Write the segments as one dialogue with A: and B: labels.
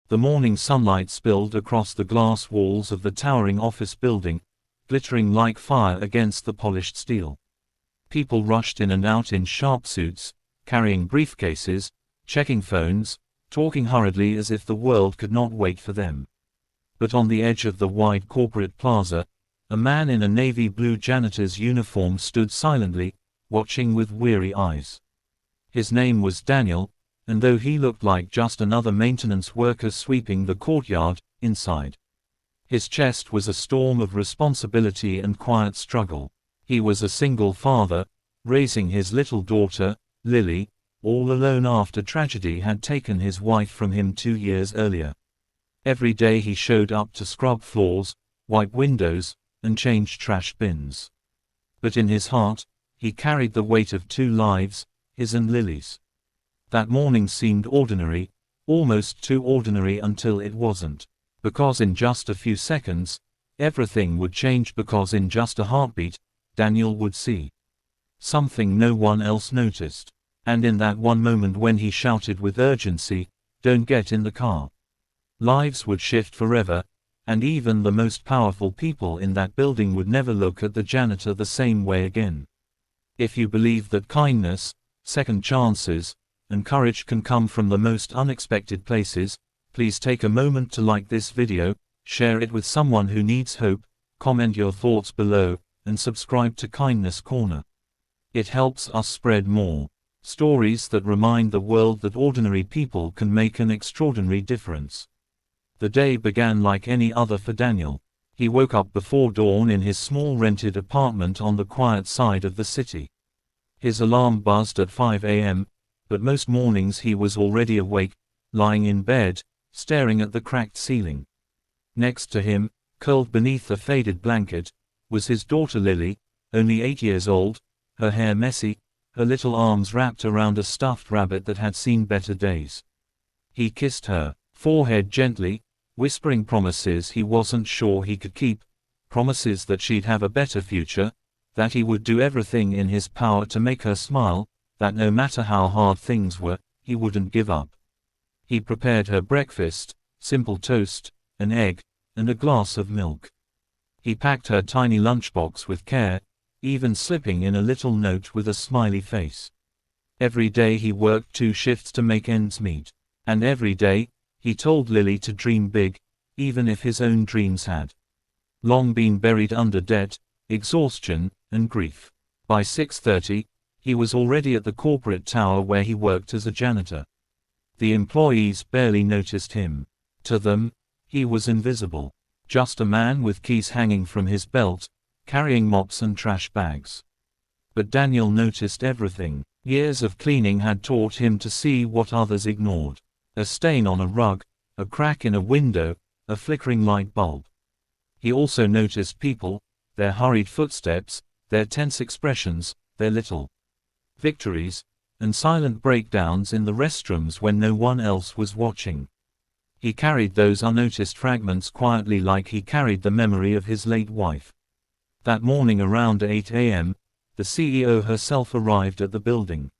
A: The morning sunlight spilled across the glass walls of the towering office building, glittering like fire against the polished steel. People rushed in and out in sharp suits, carrying briefcases, checking phones, talking hurriedly as if the world could not wait for them. But on the edge of the wide corporate plaza, a man in a navy blue janitor's uniform stood silently, watching with weary eyes. His name was Daniel, and though he looked like just another maintenance worker sweeping the courtyard, inside his chest was a storm of responsibility and quiet struggle. He was a single father, raising his little daughter, Lily, all alone after tragedy had taken his wife from him 2 years earlier. Every day he showed up to scrub floors, wipe windows, and change trash bins. But in his heart, he carried the weight of 2 lives, his and Lily's. That morning seemed ordinary, almost too ordinary until it wasn't. Because in just a few seconds, everything would change, because in just a heartbeat, Daniel would see something no one else noticed. And in that one moment when he shouted with urgency, "Don't get in the car," lives would shift forever, and even the most powerful people in that building would never look at the janitor the same way again. If you believe that kindness, second chances, and courage can come from the most unexpected places, please take a moment to like this video, share it with someone who needs hope, comment your thoughts below, and subscribe to Kindness Corner. It helps us spread more stories that remind the world that ordinary people can make an extraordinary difference. The day began like any other for Daniel. He woke up before dawn in his small rented apartment on the quiet side of the city. His alarm buzzed at 5 a.m., but most mornings he was already awake, lying in bed, staring at the cracked ceiling. Next to him, curled beneath a faded blanket, was his daughter Lily, only 8 years old, her hair messy, her little arms wrapped around a stuffed rabbit that had seen better days. He kissed her forehead gently, whispering promises he wasn't sure he could keep, promises that she'd have a better future, that he would do everything in his power to make her smile, that no matter how hard things were, he wouldn't give up. He prepared her breakfast, simple toast, an egg, and a glass of milk. He packed her tiny lunchbox with care, even slipping in a little note with a smiley face. Every day he worked 2 shifts to make ends meet. And every day, he told Lily to dream big, even if his own dreams had long been buried under debt, exhaustion, and grief. By 6:30, he was already at the corporate tower where he worked as a janitor. The employees barely noticed him. To them, he was invisible. Just a man with keys hanging from his belt, carrying mops and trash bags. But Daniel noticed everything. Years of cleaning had taught him to see what others ignored. A stain on a rug, a crack in a window, a flickering light bulb. He also noticed people, their hurried footsteps, their tense expressions, their little victories, and silent breakdowns in the restrooms when no one else was watching. He carried those unnoticed fragments quietly, like he carried the memory of his late wife. That morning around 8 a.m., the CEO herself arrived at the building.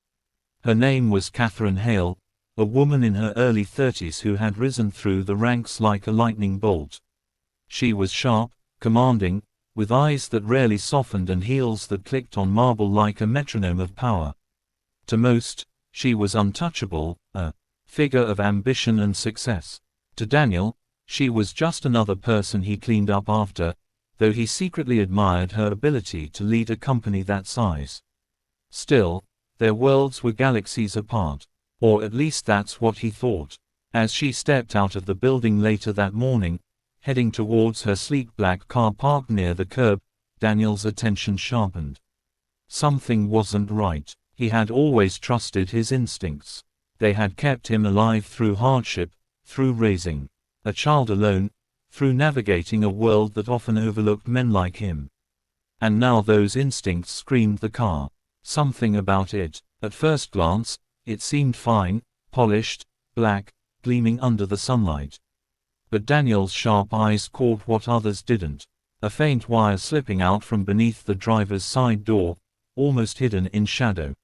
A: Her name was Catherine Hale, a woman in her early 30s who had risen through the ranks like a lightning bolt. She was sharp, commanding, with eyes that rarely softened and heels that clicked on marble like a metronome of power. To most, she was untouchable, a figure of ambition and success. To Daniel, she was just another person he cleaned up after, though he secretly admired her ability to lead a company that size. Still, their worlds were galaxies apart. Or at least that's what he thought. As she stepped out of the building later that morning, heading towards her sleek black car parked near the curb, Daniel's attention sharpened. Something wasn't right. He had always trusted his instincts. They had kept him alive through hardship, through raising a child alone, through navigating a world that often overlooked men like him. And now those instincts screamed the car. Something about it. At first glance, it seemed fine, polished, black, gleaming under the sunlight. But Daniel's sharp eyes caught what others didn't. A faint wire slipping out from beneath the driver's side door, almost hidden in shadow.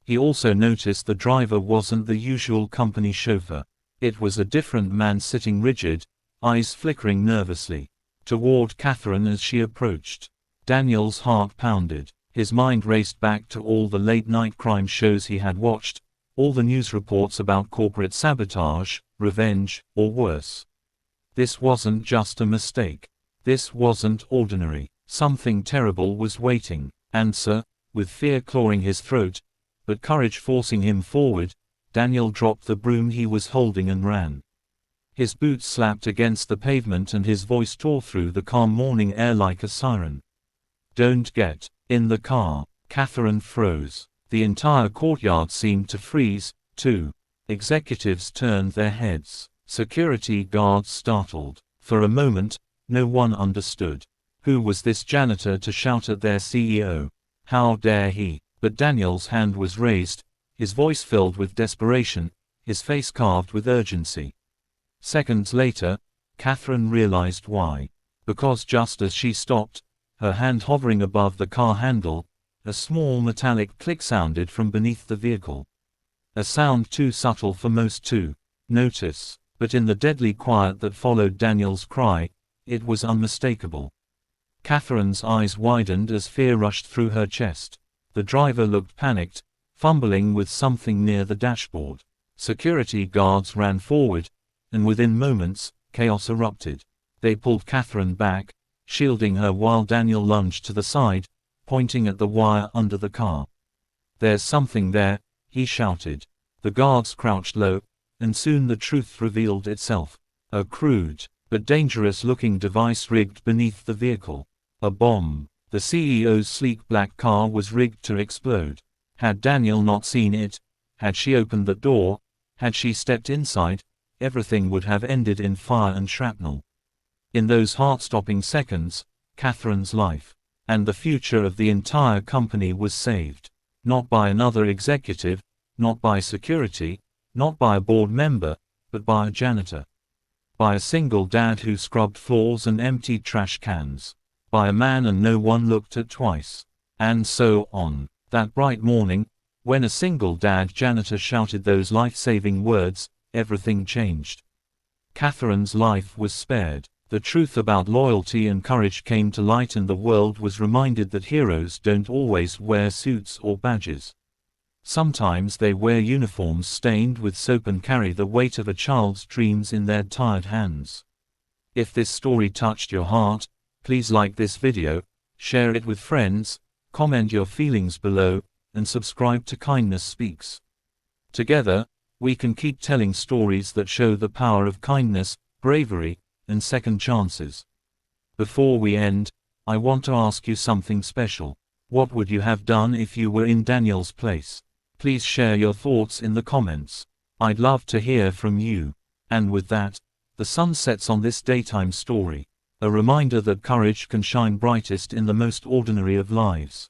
A: He also noticed the driver wasn't the usual company chauffeur. It was a different man sitting rigid, eyes flickering nervously toward Catherine as she approached. Daniel's heart pounded. His mind raced back to all the late-night crime shows he had watched, all the news reports about corporate sabotage, revenge, or worse. This wasn't just a mistake. This wasn't ordinary. Something terrible was waiting. Answer, with fear clawing his throat, but courage forcing him forward, Daniel dropped the broom he was holding and ran. His boots slapped against the pavement and his voice tore through the calm morning air like a siren. "Don't get in the car." Catherine froze. The entire courtyard seemed to freeze, too. Executives turned their heads. Security guards startled. For a moment, no one understood. Who was this janitor to shout at their CEO? How dare he? But Daniel's hand was raised, his voice filled with desperation, his face carved with urgency. Seconds later, Catherine realized why. Because just as she stopped, her hand hovering above the car handle, a small metallic click sounded from beneath the vehicle. A sound too subtle for most to notice, but in the deadly quiet that followed Daniel's cry, it was unmistakable. Catherine's eyes widened as fear rushed through her chest. The driver looked panicked, fumbling with something near the dashboard. Security guards ran forward, and within moments, chaos erupted. They pulled Catherine back, shielding her while Daniel lunged to the side, pointing at the wire under the car. "There's something there," he shouted. The guards crouched low, and soon the truth revealed itself. A crude, but dangerous-looking device rigged beneath the vehicle. A bomb. The CEO's sleek black car was rigged to explode. Had Daniel not seen it, had she opened the door, had she stepped inside, everything would have ended in fire and shrapnel. In those heart-stopping seconds, Catherine's life, and the future of the entire company was saved. Not by another executive, not by security, not by a board member, but by a janitor. By a single dad who scrubbed floors and emptied trash cans. By a man and no one looked at twice. And so on. That bright morning, when a single dad janitor shouted those life-saving words, everything changed. Catherine's life was spared. The truth about loyalty and courage came to light and the world was reminded that heroes don't always wear suits or badges. Sometimes they wear uniforms stained with soap and carry the weight of a child's dreams in their tired hands. If this story touched your heart, please like this video, share it with friends, comment your feelings below, and subscribe to Kindness Speaks. Together, we can keep telling stories that show the power of kindness, bravery, and second chances. Before we end, I want to ask you something special. What would you have done if you were in Daniel's place? Please share your thoughts in the comments. I'd love to hear from you. And with that, the sun sets on this daytime story. A reminder that courage can shine brightest in the most ordinary of lives.